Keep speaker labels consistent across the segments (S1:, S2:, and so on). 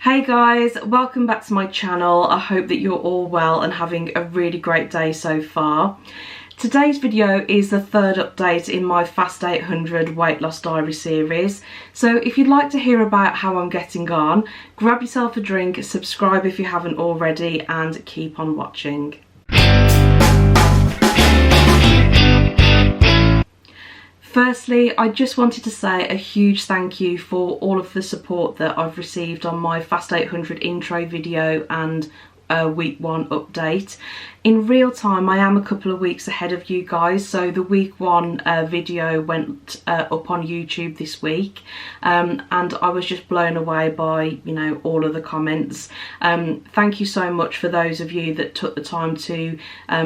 S1: Hey guys, welcome back to my channel. I hope that you're all well and having a really great day so far. Today's video is the third update in my Fast 800 weight loss diary series. So if you'd like to hear about how I'm getting on, grab yourself a drink, subscribe if you haven't already, and keep on watching. Firstly, I just wanted to say a huge thank you for all of the support that I've received on my Fast 800 intro video and week 1 update. In real time, I am a couple of weeks ahead of you guys, so the week 1 video went up on YouTube this week, and I was just blown away by, you know, all of the comments. Thank you so much for those of you that took the time to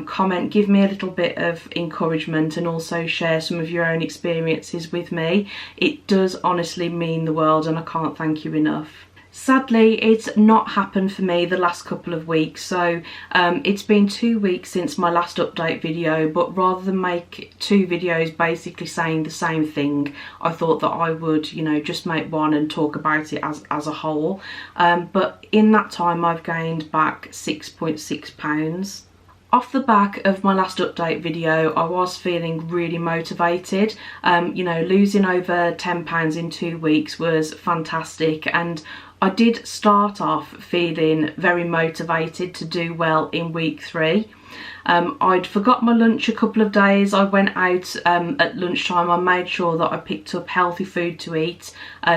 S1: comment, give me a little bit of encouragement, and also share some of your own experiences with me. It does honestly mean the world, and I can't thank you enough. Sadly, it's not happened for me the last couple of weeks, so it's been 2 weeks since my last update video, but rather than make 2 videos basically saying the same thing, I thought that I would, you know, just make one and talk about it as a whole. But in that time I've gained back 6.6 pounds. Off the back of my last update video, I was feeling really motivated. You know, losing over 10 pounds in 2 weeks was fantastic, and I did start off feeling very motivated to do well in week 3. I'd forgot my lunch a couple of days. I went out at lunchtime. I made sure that I picked up healthy food to eat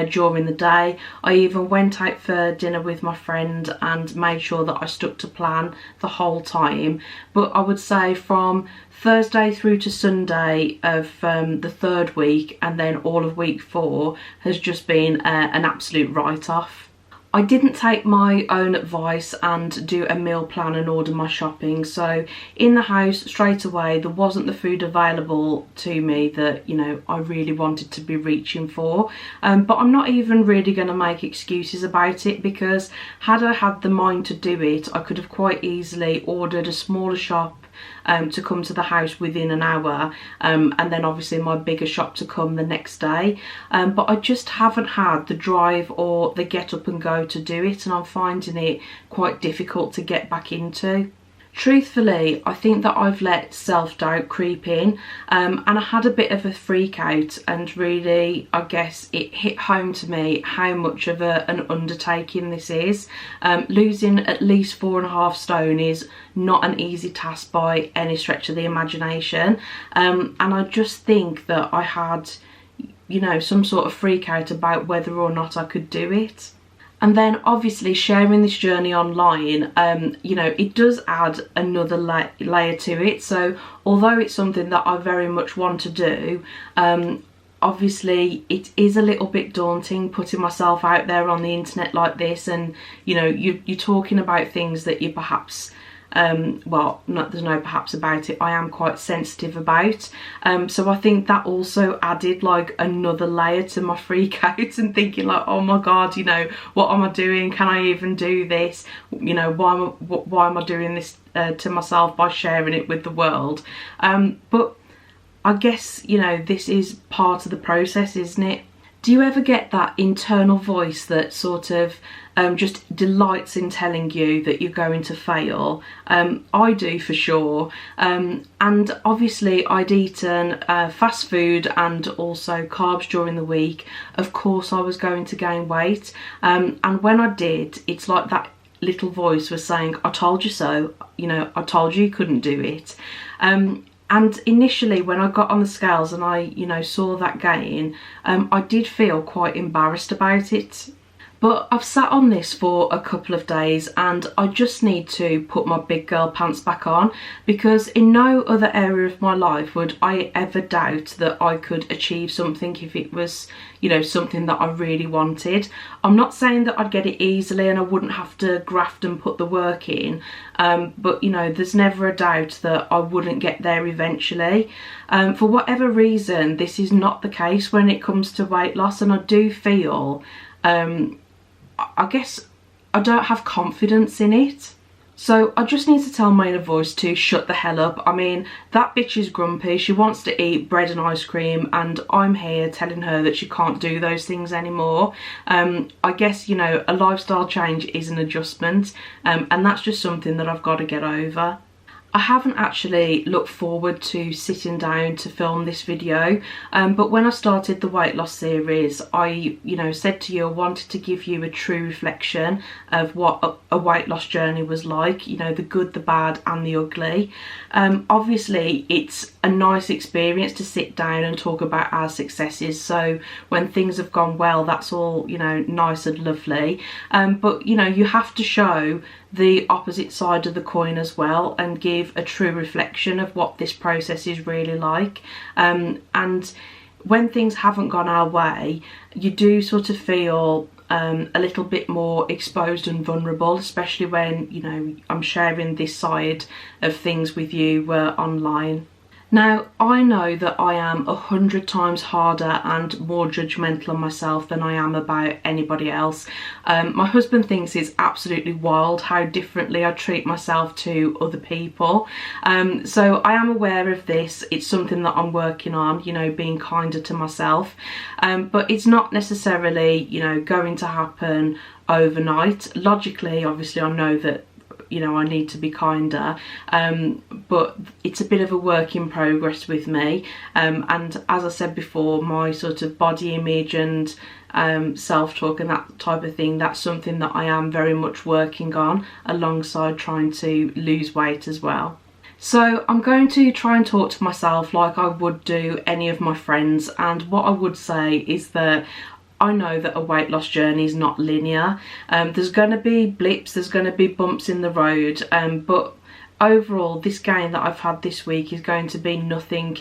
S1: during the day. I even went out for dinner with my friend and made sure that I stuck to plan the whole time. But I would say from Thursday through to Sunday of the 3rd week, and then all of week 4 has just been an absolute write-off. I didn't take my own advice and do a meal plan and order my shopping, so in the house straight away there wasn't the food available to me that, you know, I really wanted to be reaching for. But I'm not even really going to make excuses about it, because had I had the mind to do it, I could have quite easily ordered a smaller shop to come to the house within an hour, and then obviously my bigger shop to come the next day. But I just haven't had the drive or the get up and go to do it, and I'm finding it quite difficult to get back into. Truthfully, I think that I've let self-doubt creep in, and I had a bit of a freak out, and really I guess it hit home to me how much of an undertaking this is. Losing at least 4.5 stone is not an easy task by any stretch of the imagination, and I just think that I had, you know, some sort of freak out about whether or not I could do it. And then obviously sharing this journey online, you know, it does add another layer to it. So although it's something that I very much want to do, obviously it is a little bit daunting putting myself out there on the internet like this, and, you know, you're talking about things that you perhaps well, there's no perhaps about it, I am quite sensitive about, so I think that also added like another layer to my freak out and thinking like, oh my god, you know, what am I doing? Can I even do this? You know, why am I doing this to myself by sharing it with the world? But I guess, you know, this is part of the process, isn't it? Do you ever get that internal voice that sort of just delights in telling you that you're going to fail? I do for sure. And obviously I'd eaten fast food and also carbs during the week. Of course I was going to gain weight. And when I did, it's like that little voice was saying, I told you so, you know, I told you you couldn't do it. And initially when I got on the scales and I, you know, saw that gain, I did feel quite embarrassed about it. But I've sat on this for a couple of days and I just need to put my big girl pants back on, because in no other area of my life would I ever doubt that I could achieve something if it was, you know, something that I really wanted. I'm not saying that I'd get it easily and I wouldn't have to graft and put the work in, but, you know, there's never a doubt that I wouldn't get there eventually. For whatever reason, this is not the case when it comes to weight loss, and I do feel I guess I don't have confidence in it. So I just need to tell my inner voice to shut the hell up. I mean, that bitch is grumpy. She wants to eat bread and ice cream, and I'm here telling her that she can't do those things anymore. I guess, you know, a lifestyle change is an adjustment, and that's just something that I've got to get over. I haven't actually looked forward to sitting down to film this video, but when I started the weight loss series, I, you know, said to you I wanted to give you a true reflection of what a weight loss journey was like, you know, the good, the bad and the ugly. Obviously it's a nice experience to sit down and talk about our successes, so when things have gone well, that's all, you know, nice and lovely, but you know, you have to show the opposite side of the coin as well and give a true reflection of what this process is really like. And when things haven't gone our way, you do sort of feel a little bit more exposed and vulnerable, especially when, you know, I'm sharing this side of things with you online. Now, I know that I am 100 times harder and more judgmental on myself than I am about anybody else. My husband thinks it's absolutely wild how differently I treat myself to other people. So I am aware of this. It's something that I'm working on, you know, being kinder to myself. But it's not necessarily, you know, going to happen overnight. Logically, obviously, I know that, you know, I need to be kinder, but it's a bit of a work in progress with me, and as I said before, my sort of body image and self-talk and that type of thing, that's something that I am very much working on alongside trying to lose weight as well. So I'm going to try and talk to myself like I would do any of my friends, and what I would say is that I know that a weight loss journey is not linear. There's going to be blips, there's going to be bumps in the road, but overall this gain that I've had this week is going to be nothing,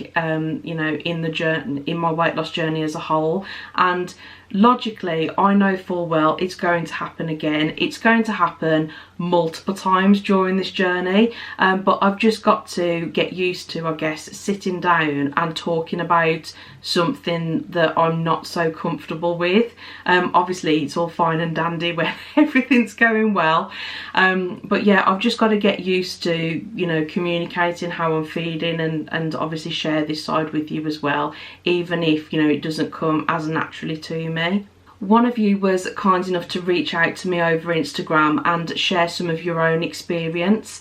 S1: you know, in the journey, in my weight loss journey as a whole. And logically, I know full well it's going to happen again. It's going to happen multiple times during this journey, but I've just got to get used to, I guess, sitting down and talking about something that I'm not so comfortable with. Obviously it's all fine and dandy when everything's going well, but yeah, I've just got to get used to, you know, communicating how I'm feeling, and obviously share this side with you as well, even if, you know, it doesn't come as naturally to me. One of you was kind enough to reach out to me over Instagram and share some of your own experience.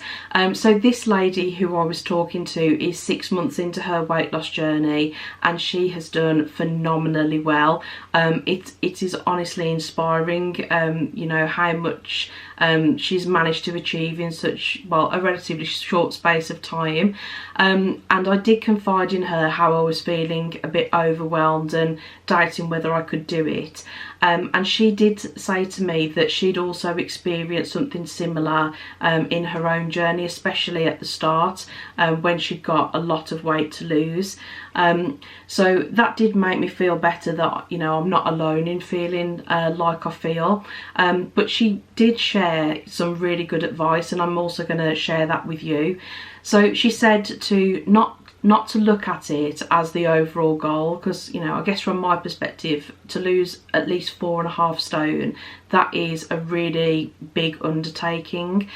S1: So this lady who I was talking to is 6 months into her weight loss journey, and she has done phenomenally well. It is honestly inspiring, you know, how much she's managed to achieve in such, well, a relatively short space of time. And I did confide in her how I was feeling a bit overwhelmed and doubting whether I could do it. And she did say to me that she'd also experienced something similar in her own journey, especially at the start, when she'd got a lot of weight to lose. So that did make me feel better that, you know, I'm not alone in feeling like I feel. But she did share some really good advice, and I'm also going to share that with you. So she said to not to look at it as the overall goal, because, you know, I guess from my perspective, to lose at least 4.5 stone, that is a really big undertaking.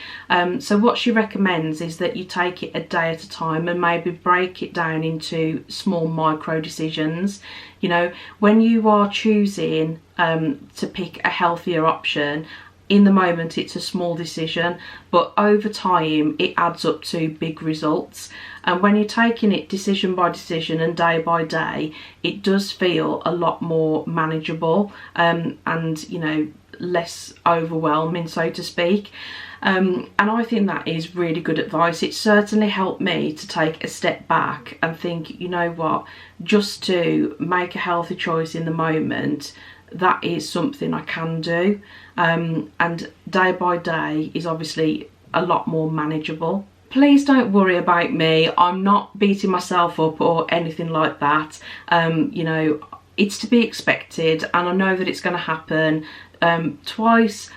S1: So what she recommends is that you take it a day at a time and maybe break it down into small micro decisions. You know, when you are choosing to pick a healthier option, in the moment it's a small decision, but over time it adds up to big results. And when you're taking it decision by decision and day by day, it does feel a lot more manageable, and, you know, less overwhelming, so to speak. And I think that is really good advice. It certainly helped me to take a step back and think, you know what, just to make a healthy choice in the moment, that is something I can do, and day by day is obviously a lot more manageable. Please don't worry about me. I'm not beating myself up or anything like that. You know, it's to be expected, and I know that it's going to happen twice,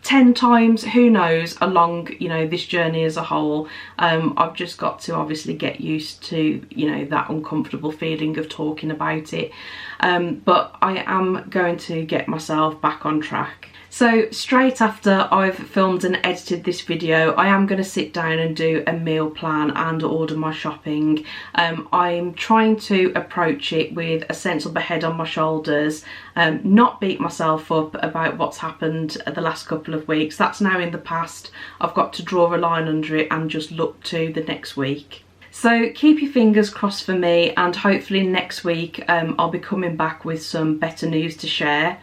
S1: 10 times, who knows, along, you know, this journey as a whole. I've just got to obviously get used to, you know, that uncomfortable feeling of talking about it, but I am going to get myself back on track. So straight after I've filmed and edited this video, I am going to sit down and do a meal plan and order my shopping. I'm trying to approach it with a sensible head on my shoulders, not beat myself up about what's happened the last couple of weeks. That's now in the past. I've got to draw a line under it and just look to the next week. So keep your fingers crossed for me, and hopefully next week I'll be coming back with some better news to share.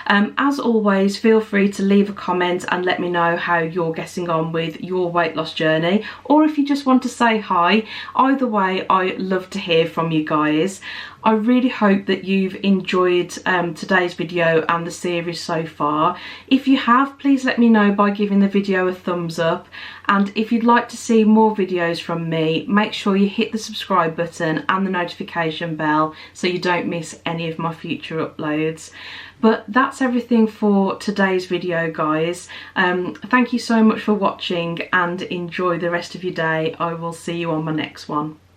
S1: As always, feel free to leave a comment and let me know how you're getting on with your weight loss journey, or if you just want to say hi. Either way, I love to hear from you guys. I really hope that you've enjoyed today's video and the series so far. If you have, please let me know by giving the video a thumbs up. And if you'd like to see more videos from me, make sure you hit the subscribe button and the notification bell so you don't miss any of my future uploads. But that's everything for today's video, guys. Thank you so much for watching and enjoy the rest of your day. I will see you on my next one.